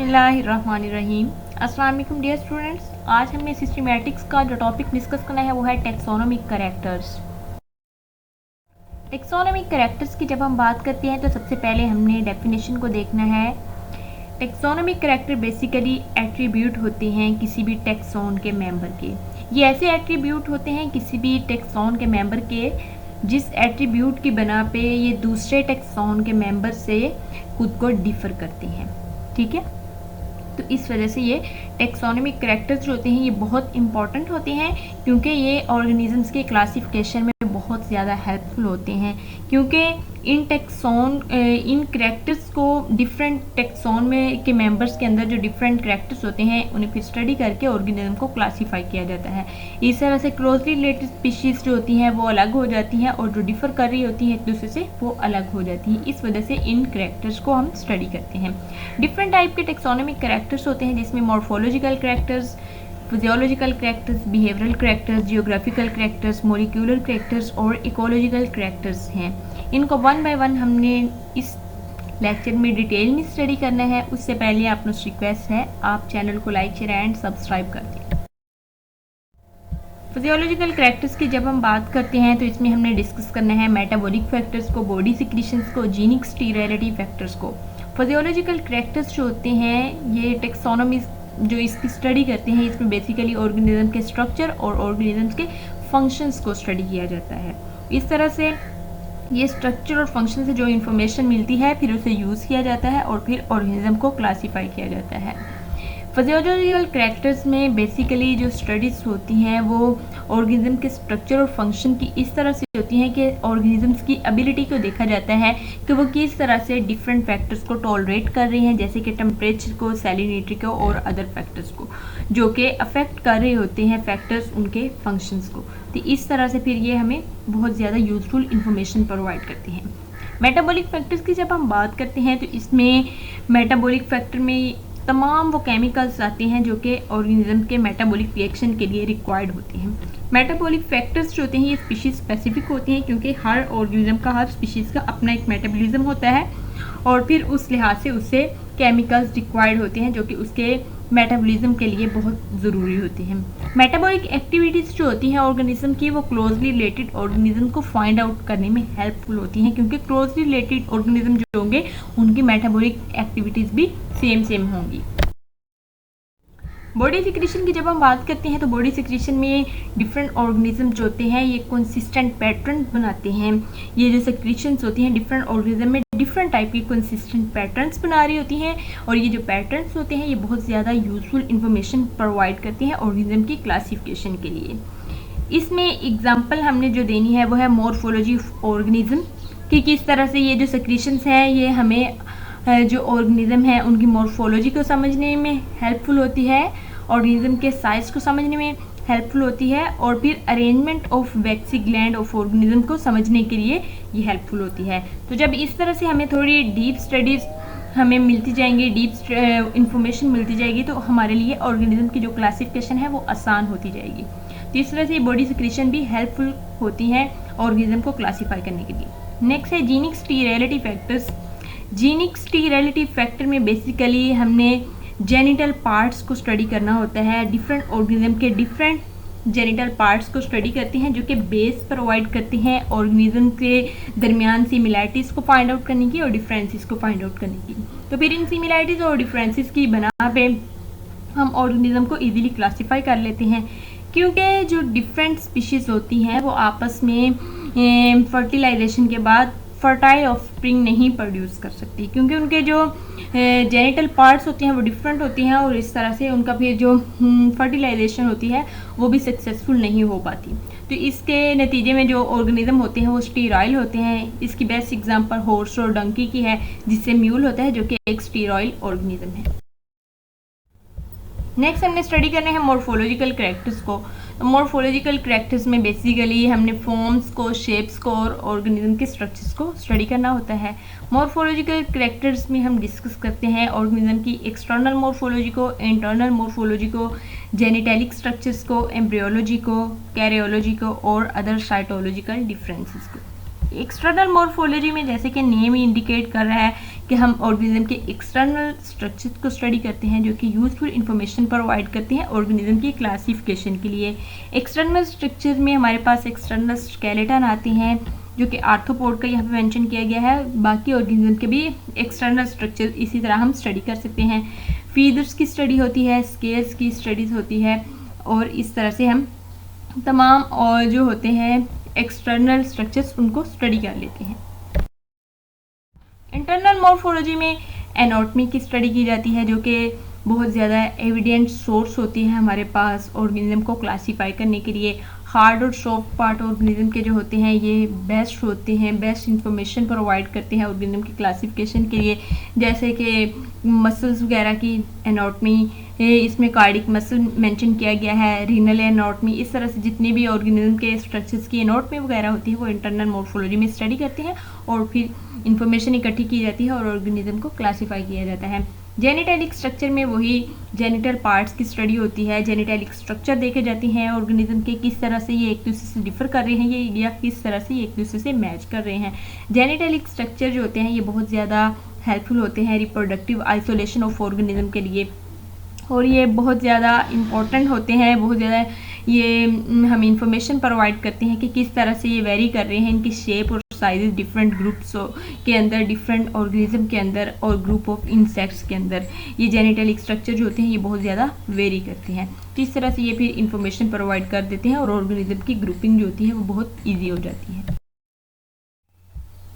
बिस्मिल्लाहिर्रहमानिर्रहीम। अस्सलाम वालेकुम डियर स्टूडेंट्स, आज हमें सिस्टमैटिक्स का जो टॉपिक डिस्कस करना है वो है टेक्सोनोमिक कैरेक्टर्स। टेक्सोनोमिक कैरेक्टर्स की जब हम बात करते हैं तो सबसे पहले हमने डेफिनेशन को देखना है। टेक्सोनोमिक कैरेक्टर बेसिकली एट्रीब्यूट होते हैं किसी भी टेक्सोन के मेंबर के। ये ऐसे एट्रीब्यूट होते हैं किसी भी टेक्सोन के मेंबर के जिस एट्रीब्यूट की बना पे ये दूसरे टेक्सोन के मेंबर से खुद को डिफर करते हैं। ठीक है, तो इस वजह से ये टेक्सोनोमिक कैरेक्टर्स जो होते हैं ये बहुत इंपॉर्टेंट होते हैं क्योंकि ये ऑर्गेनिजम्स के क्लासिफिकेशन में बहुत ज़्यादा हेल्पफुल होते हैं, क्योंकि इन कैरेक्टर्स को डिफरेंट टेक्सोन में के मेंबर्स के अंदर जो डिफरेंट कैरेक्टर्स होते हैं उन्हें फिर स्टडी करके ऑर्गेनिज्म को क्लासीफाई किया जाता है। इस तरह से क्लोजली रिलेटेड स्पीशीज़ जो होती हैं वो अलग हो जाती हैं और जो डिफर कर रही होती हैं एक दूसरे से वो अलग हो जाती हैं। इस वजह से इन कैरेक्टर्स को हम स्टडी करते हैं। डिफरेंट टाइप के टेक्सोनोमिक कैरेक्टर्स होते हैं जिसमें morphological characters, physiological characters, behavioural characters, geographical characters, molecular characters और इकोलॉजिकल कैरेक्टर्स हैं। इनको वन बाय वन हमने इस लेक्चर में डिटेल में स्टडी करना है। उससे पहले आपसे रिक्वेस्ट है आप चैनल को लाइक शेयर एंड सब्सक्राइब कर दें। फिजियोलॉजिकल कैरेक्टर्स की जब हम बात करते हैं तो इसमें हमने डिस्कस करना है मेटाबॉलिक फैक्टर्स को, बॉडी सिक्रीशंस को, जीनिक स्टीरिलिटी फैक्टर्स को। फिजियोलॉजिकल कैरेक्टर्स जो होते हैं ये टेक्सोनोमी जो इसकी स्टडी करते हैं इसमें बेसिकली ऑर्गेनिज्म के स्ट्रक्चर और ऑर्गेनिज्म के फंक्शंस को स्टडी किया जाता है। इस तरह से ये स्ट्रक्चर और फंक्शन से जो इन्फॉर्मेशन मिलती है फिर उसे यूज़ किया जाता है और फिर ऑर्गेनिज्म को क्लासीफाई किया जाता है। फिजियोलॉजिकल कैरेक्टर्स में बेसिकली जो स्टडीज़ होती हैं वो ऑर्गेनिज्म के स्ट्रक्चर और फंक्शन की इस तरह से होती हैं कि ऑर्गेनिजम्स की एबिलिटी को देखा जाता है कि वो किस तरह से डिफरेंट फैक्टर्स को टॉलरेट कर रहे हैं, जैसे कि टेम्परेचर को, सैलिनिटी को और अदर फैक्टर्स को जो कि अफेक्ट कर रहे होते हैं फैक्टर्स उनके फंक्शंस को। तो इस तरह से फिर ये हमें बहुत ज़्यादा यूजफुल इंफॉर्मेशन प्रोवाइड करते हैं। मेटाबॉलिक फैक्टर्स की जब हम बात करते हैं तो इसमें मेटाबॉलिक फैक्टर में तमाम वो केमिकल्स आते हैं जो कि ऑर्गेनिज्म के मेटाबॉलिक रिएक्शन के लिए रिक्वायर्ड होते हैं। मेटाबॉलिक फैक्टर्स जो होते हैं ये स्पीशीज़ स्पेसिफिक होते हैं क्योंकि हर ऑर्गेनिज्म का, हर स्पीशीज़ का अपना एक मेटाबॉलिज्म होता है और फिर उस लिहाज से उससे केमिकल्स रिक्वायर्ड होते हैं जो कि उसके मेटाबॉलिज्म के लिए बहुत ज़रूरी होती हैं। मेटाबॉलिक एक्टिविटीज़ जो होती हैं ऑर्गेनिज्म की वो क्लोजली रिलेटेड ऑर्गेनिज्म को फाइंड आउट करने में हेल्पफुल होती हैं क्योंकि क्लोजली रिलेटेड ऑर्गेनिज्म जो होंगे उनकी मेटाबॉलिक एक्टिविटीज़ भी सेम होंगी। बॉडी सिक्रीशन की जब हम बात करते हैं तो बॉडी सिक्रीशन में डिफरेंट ऑर्गेनिज्म जो होते हैं ये कंसिस्टेंट पैटर्न बनाते हैं। ये जो सिक्रीशंस होती हैं डिफरेंट ऑर्गेनिज्म में डिफरेंट टाइप की कंसिस्टेंट पैटर्न्स बना रही होती हैं और ये जो पैटर्न्स होते हैं ये बहुत ज़्यादा यूजफुल इंफॉर्मेशन प्रोवाइड करती हैं ऑर्गेनिज्म की क्लासिफिकेशन के लिए। इसमें एग्जाम्पल हमने जो देनी है वो है मॉर्फोलॉजी ऑफ ऑर्गेनिज्म कि किस तरह से ये जो सिक्रीशंस हैं ये हमें जो ऑर्गेनिज्म है उनकी मॉर्फोलॉजी को समझने में हेल्पफुल होती है, ऑर्गेनिज्म के साइज को समझने में हेल्पफुल होती है और फिर arrangement of vaccine gland of organism को समझने के लिए ये हेल्पफुल होती है। तो जब इस तरह से हमें थोड़ी डीप स्टडीज़ हमें मिलती जाएंगी, डीप इंफॉर्मेशन मिलती जाएगी तो हमारे लिए ऑर्गेनिज्म की जो क्लासिफिकेशन है वो आसान होती जाएगी। तो इस तरह से बॉडी सिक्रीशन भी हेल्पफुल होती हैं ऑर्गेनिज्म को क्लासीफाई करने के लिए। नेक्स्ट है जीनिक स्टीरिलिटी फैक्टर्स। जीनिक स्टीरिलिटी फैक्टर में बेसिकली हमने जेनिटल पार्ट्स को स्टडी करना होता है। डिफरेंट ऑर्गेनिज्म के डिफरेंट जेनिटल पार्ट्स को स्टडी करते हैं जो कि बेस प्रोवाइड करते हैं ऑर्गेनिज्म के दरमियान सिमिलैरिटीज़ को फाइंड आउट करने की और डिफरेंसेस को फाइंड आउट करने की। तो फिर इन सिमिलैरिटीज़ और डिफरेंसेस की बना पे हम ऑर्गेनिज्म को ईजिली क्लासीफाई कर लेते हैं क्योंकि जो डिफरेंट स्पीशीज़ होती हैं वो आपस में फर्टिलाइजेशन के बाद फर्टाइल ऑफस्प्रिंग नहीं प्रोड्यूस कर सकती क्योंकि उनके जो जेनिटल पार्ट्स होती हैं वो डिफरेंट होती हैं और इस तरह से उनका फिर जो फर्टिलाइजेशन होती है वो भी सक्सेसफुल नहीं हो पाती। तो इसके नतीजे में जो ऑर्गेनिज्म होते हैं वो स्टीरॉयल होते हैं। इसकी बेस्ट एग्जांपल हॉर्स और डंकी की है जिससे म्यूल होता है जो कि एक स्टीरॉयल ऑर्गेनिज्म है। नेक्स्ट हमने स्टडी करने हैं मॉर्फोलॉजिकल कैरेक्टर्स को। तो मॉर्फोलॉजिकल कैरेक्टर्स में बेसिकली हमने फॉर्म्स को, शेप्स को और ऑर्गेनिज्म के स्ट्रक्चर्स को स्टडी करना होता है। मॉर्फोलॉजिकल कैरेक्टर्स में हम डिस्कस करते हैं ऑर्गेनिज्म की एक्सटर्नल मॉर्फोलॉजी को, इंटरनल मॉर्फोलॉजी को, जेनेटैलिक स्ट्रक्चर्स को, एम्ब्रियोलॉजी को, कैरियोलॉजी को और अदर साइटोलॉजिकल डिफरेंसेस को। एक्सटर्नल मॉर्फोलॉजी में जैसे कि नेम ही इंडिकेट कर रहा है कि हम ऑर्गेनिज्म के एक्सटर्नल स्ट्रक्चर्स को स्टडी करते हैं जो कि यूजफुल इंफॉर्मेशन प्रोवाइड करते हैं ऑर्गेनिज्म की क्लासिफिकेशन के लिए। एक्सटर्नल स्ट्रक्चर में हमारे पास एक्सटर्नल स्केलेटन आते हैं जो कि आर्थ्रोपोड का यहाँ पे मेंशन किया गया है। बाकी ऑर्गेनिज्म के भी एक्सटर्नल स्ट्रक्चर इसी तरह हम स्टडी कर सकते हैं। फीदर्स की स्टडी होती है, स्केल्स की स्टडीज होती है और इस तरह से हम तमाम और जो होते हैं एक्सटर्नल स्ट्रक्चर्स उनको स्टडी कर लेते हैं। इंटरनल मॉर्फोलॉजी में एनाटॉमी की स्टडी की जाती है जो कि बहुत ज़्यादा एविडेंट सोर्स होती है हमारे पास ऑर्गेनिज्म को क्लासीफाई करने के लिए। हार्ड और सॉफ्ट पार्ट ऑर्गेनिज्म के जो होते हैं ये बेस्ट होते हैं, बेस्ट इंफॉर्मेशन प्रोवाइड करते हैं ऑर्गेनिज्म की क्लासिफिकेशन के लिए, जैसे कि मसल्स वगैरह की एनाटॉमी, इसमें कार्डिक मसल मेंशन किया गया है, रीनल एनाटॉमी, इस तरह से जितने भी ऑर्गेनिज्म के स्ट्रक्चर्स की एनाटॉमी वगैरह होती है वो इंटरनल मॉर्फोलॉजी में स्टडी करते हैं और फिर इंफॉर्मेशन इकट्ठी की जाती है और ऑर्गेनिज्म को क्लासीफाई किया जाता है। जेनेटैलिक स्ट्रक्चर में वही जेनिटल पार्ट्स की स्टडी होती है, जेनेटैलिक स्ट्रक्चर देखे जाते हैं ऑर्गेनिज्म के, किस तरह से ये एक दूसरे से डिफर कर रहे हैं ये या किस तरह से ये एक दूसरे से मैच कर रहे हैं। जेनेटैलिक स्ट्रक्चर जो होते हैं ये बहुत ज़्यादा हेल्पफुल होते हैं रिप्रोडक्टिव आइसोलेशन ऑफ ऑर्गेनिज्म के लिए और ये बहुत ज़्यादा इम्पोर्टेंट होते हैं, बहुत ज़्यादा ये हमें इंफॉर्मेशन प्रोवाइड करते हैं कि किस तरह से ये वेरी कर रहे हैं, इनकी शेप और साइजेस डिफरेंट ग्रुप्स के अंदर, डिफरेंट ऑर्गेनिज्म के अंदर और ग्रुप ऑफ इंसेक्ट्स के अंदर ये जेनेटलिक स्ट्रक्चर जो होते हैं ये बहुत ज़्यादा वेरी करते हैं। तो इस तरह से ये फिर इंफॉर्मेशन प्रोवाइड कर देते हैं और ऑर्गेनिज्म की ग्रुपिंग जो होती है वो बहुत ईजी हो जाती है।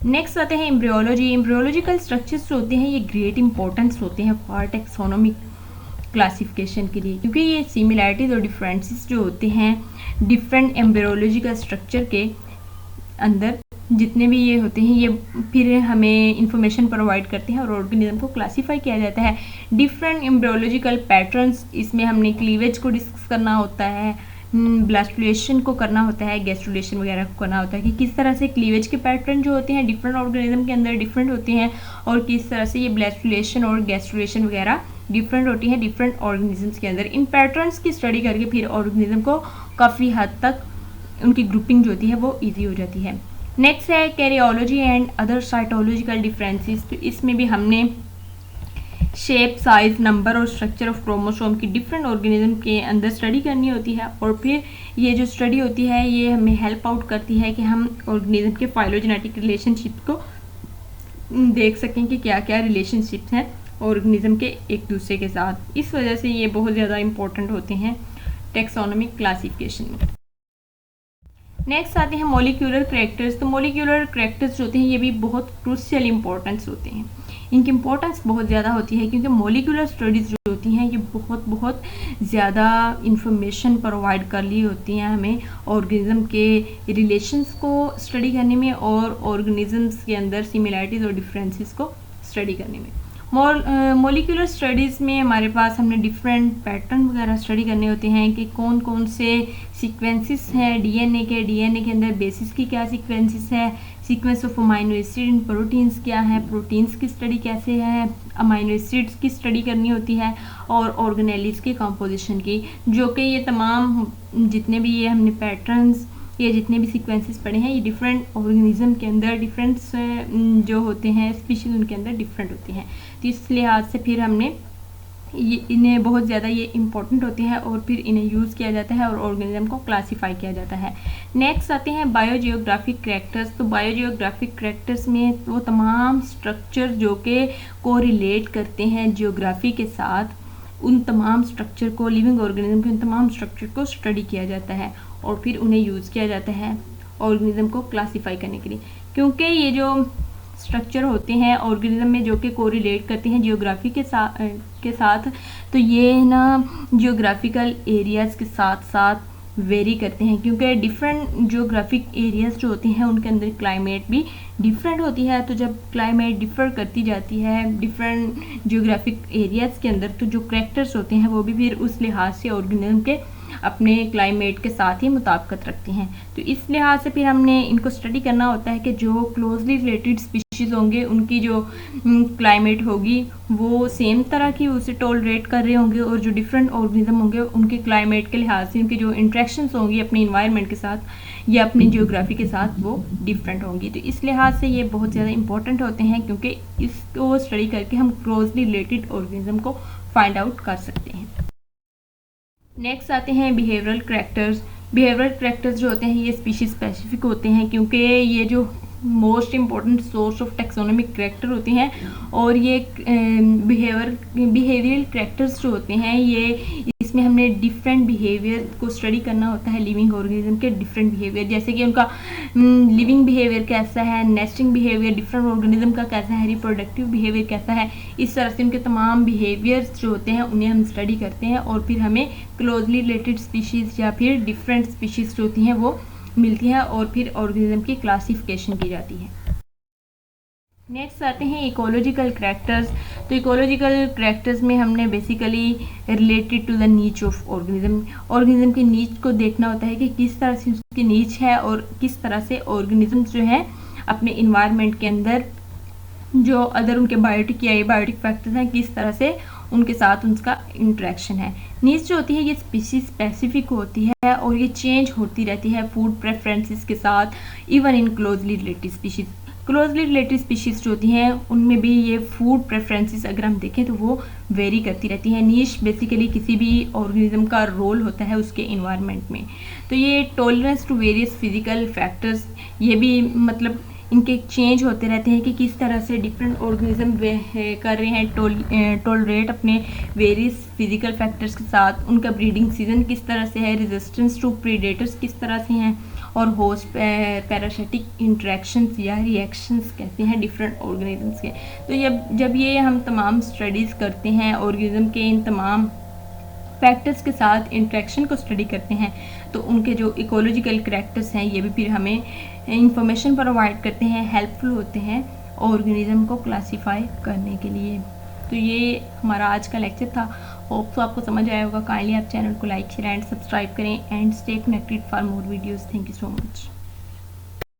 नेक्स्ट आते हैं एम्ब्रियोलॉजी। एम्ब्रियोलॉजिकल स्ट्रक्चर्स जो होते हैं ये ग्रेट इंपॉर्टेंस होते हैं फॉर टैक्सोनॉमिक क्लासिफिकेशन के लिए, क्योंकि ये सिमिलैरिटीज और डिफरेंसेस जो होते हैं डिफरेंट एम्ब्रियोलॉजिकल स्ट्रक्चर के अंदर जितने भी ये होते हैं ये फिर हमें इंफॉर्मेशन प्रोवाइड करते हैं और ऑर्गेनिज्म को क्लासीफाई किया जाता है। डिफरेंट एम्ब्रियोलॉजिकल पैटर्न्स, इसमें हमने क्लीवेज को डिस्कस करना होता है, ब्लास्टुलेशन को करना होता है, गैस्ट्रुलेशन वगैरह को करना होता है कि किस तरह से क्लीवेज के पैटर्न जो होते हैं डिफरेंट ऑर्गेनिज्म के अंदर डिफरेंट होते हैं और किस तरह से ये ब्लास्टुलेशन और गैस्ट्रुलेशन वगैरह डिफरेंट होती है डिफरेंट ऑर्गेनिजम्स के अंदर। इन पैटर्न्स की स्टडी करके फिर ऑर्गेनिज्म को काफ़ी हद तक उनकी ग्रुपिंग जो होती है वो ईजी हो जाती है। नेक्स्ट है karyology and other cytological differences. तो इसमें भी हमने शेप, साइज, नंबर और स्ट्रक्चर ऑफ क्रोमोसोम की डिफरेंट ऑर्गेनिज्म के अंदर स्टडी करनी होती है और फिर ये जो स्टडी होती है ये हमें हेल्प आउट करती है कि हम ऑर्गेनिज्म के फाइलोजेनेटिक रिलेशनशिप को देख सकें कि क्या क्या रिलेशनशिप्स हैं ऑर्गेनिज्म के एक दूसरे के साथ। इस वजह से ये बहुत ज़्यादा इंपॉर्टेंट होते हैं टैक्सोनॉमिक क्लासिफिकेशन में। नेक्स्ट आते हैं मॉलिक्यूलर करैक्टर्स। तो मॉलिक्यूलर करैक्टर्स जो होते हैं ये भी बहुत क्रूशियल इंपॉर्टेंस होते हैं, इनकी इंपॉर्टेंस बहुत ज़्यादा होती है क्योंकि मॉलिक्यूलर स्टडीज़ जो होती हैं ये बहुत ज़्यादा इंफॉर्मेशन प्रोवाइड कर ली होती हैं हमें ऑर्गेनिज्म के रिलेशंस को स्टडी करने में और ऑर्गेनिजम्स के अंदर सिमिलैरिटीज़ और डिफरेंसेस को स्टडी करने में। मॉलिक्यूलर स्टडीज़ में हमारे पास हमने डिफरेंट पैटर्न वगैरह स्टडी करने होते हैं कि कौन कौन से सीक्वेंसेस हैं डीएनए के अंदर बेसिस की क्या सीक्वेंसेस है, sequence of amino acid in proteins क्या है, प्रोटीन्स की स्टडी कैसे है, अमाइनो एसिड्स की स्टडी करनी होती है और ऑर्गेनेल्स की कंपोजिशन की, जो कि ये तमाम जितने भी ये हमने पैटर्न्स ये जितने भी सीक्वेंसेस पढ़े हैं ये डिफरेंट ऑर्गेनिज्म के अंदर डिफरेंट जो होते हैं स्पीशीज उनके अंदर डिफरेंट होती हैं। तो इस लिहाज से फिर हमने ये इन्हें बहुत ज़्यादा ये इम्पोर्टेंट होते हैं और फिर इन्हें यूज़ किया जाता है और ऑर्गेनिज्म को क्लासीफाई किया जाता है। नेक्स्ट आते हैं बायोजियोग्राफिक करैक्टर्स। तो बायोजियोग्राफिक करैक्टर्स में वो तमाम स्ट्रक्चर जो कि कोरिलेट करते हैं जियोग्राफी के साथ, उन तमाम स्ट्रक्चर को लिविंग ऑर्गेनिज्म के उन तमाम स्ट्रक्चर को स्टडी किया जाता है और फिर उन्हें यूज़ किया जाता है ऑर्गेनिज्म को क्लासीफाई करने के लिए, क्योंकि ये जो स्ट्रक्चर होते हैं ऑर्गेनिज्म में जो कि कोरिलेट करते हैं जियोग्राफी के साथ तो ये ना जियोग्राफिकल एरियाज़ के साथ साथ वेरी करते हैं, क्योंकि डिफरेंट जियोग्राफिक एरियाज़ जो होते हैं उनके अंदर क्लाइमेट भी डिफरेंट होती है। तो जब क्लाइमेट डिफर करती जाती है डिफरेंट जियोग्राफिक एरियाज़ के अंदर तो जो करैक्टर्स होते हैं वो भी फिर उस लिहाज से ऑर्गेनिज्म के अपने क्लाइमेट के साथ ही मुताबिकत रखते हैं। तो इस लिहाज से फिर हमने इनको स्टडी करना होता है कि जो क्लोजली रिलेटेड स्पीशीज़ होंगे उनकी जो क्लाइमेट होगी वो सेम तरह की उसे टॉलरेट कर रहे होंगे और जो डिफरेंट ऑर्गेनिज्म होंगे उनके क्लाइमेट के लिहाज से उनकी जो इंट्रैक्शंस होंगी अपने इन्वायरमेंट के साथ या अपने जियोग्राफी के साथ वो डिफरेंट होंगी। तो इस लिहाज से ये बहुत ज़्यादा इंपॉर्टेंट होते हैं, क्योंकि इसको स्टडी करके हम क्लोजली रिलेटेड ऑर्गेनिज्म को फाइंड आउट कर सकते हैं। नेक्स्ट आते हैं बिहेवियरल करैक्टर्स। बिहेवियरल करैक्टर्स जो होते हैं ये स्पीशीज स्पेसिफिक होते हैं, क्योंकि ये जो most important source of taxonomic character होते हैं, और ये बिहेवियरल करैक्टर्स जो होते हैं ये इसमें हमने डिफरेंट बिहेवियर को स्टडी करना होता है, लिविंग ऑर्गेनिज्म के डिफरेंट बिहेवियर, जैसे कि उनका लिविंग बिहेवियर कैसा है, नेस्टिंग बिहेवियर डिफरेंट ऑर्गेनिज्म का कैसा है, रिप्रोडक्टिव बिहेवियर कैसा है। इस तरह से उनके तमाम बिहेवियर्स जो होते हैं उन्हें हम स्टडी करते हैं, और फिर हमें क्लोजली रिलेटेड स्पीशीज़ या फिर डिफरेंट स्पीशीज़ जो होती हैं वो मिलती है, और फिर ऑर्गेनिज्म की क्लासिफिकेशन की जाती है। नेक्स्ट आते हैं इकोलॉजिकल करैक्टर्स। तो इकोलॉजिकल करैक्टर्स में हमने बेसिकली रिलेटेड टू द नीच ऑफ ऑर्गेनिज्म की नीच को देखना होता है कि किस तरह से उसकी नीच है, और किस तरह से ऑर्गेनिज्म जो है अपने इन्वायरमेंट के अंदर जो अदर उनके बायोटिक या एबायोटिक फैक्टर्स हैं किस तरह से उनके साथ उनका इंटरेक्शन है। नीच जो होती है ये स्पीशीज स्पेसिफिक होती है, और ये चेंज होती रहती है फूड प्रेफरेंसेस के साथ, even in closely related species. Closely related species जो होती हैं उनमें भी ये फूड प्रेफरेंसेस अगर हम देखें तो वो वेरी करती रहती हैं। नीश बेसिकली किसी भी ऑर्गेनिज्म का रोल होता है उसके इन्वायरमेंट में। तो ये tolerance to various physical factors, ये भी मतलब इनके चेंज होते रहते हैं कि किस तरह से डिफरेंट ऑर्गेनिज्म कर रहे हैं टॉलरेट अपने वेरियस फिजिकल फैक्टर्स के साथ। उनका ब्रीडिंग सीजन किस तरह से है, रेजिस्टेंस टू प्रीडेटर्स किस तरह से हैं, और होस्ट पैरासिटिक इंटरेक्शंस या रिएक्शंस कहते हैं डिफरेंट ऑर्गेनिजम्स के। तो जब ये हम तमाम स्टडीज़ करते हैं ऑर्गेनिज्म के इन तमाम फैक्टर्स के साथ इंटरेक्शन को स्टडी करते हैं, तो उनके जो इकोलॉजिकल करैक्टर्स हैं ये भी फिर हमें इंफॉर्मेशन प्रोवाइड करते हैं, हेल्पफुल होते हैं ऑर्गेनिज्म को क्लासीफाई करने के लिए। तो ये हमारा आज का लेक्चर था। होप तो आपको समझ आया होगा। काइंडली आप चैनल को लाइक शेयर एंड सब्सक्राइब करें, and stay connected for more videos. Thank you so much.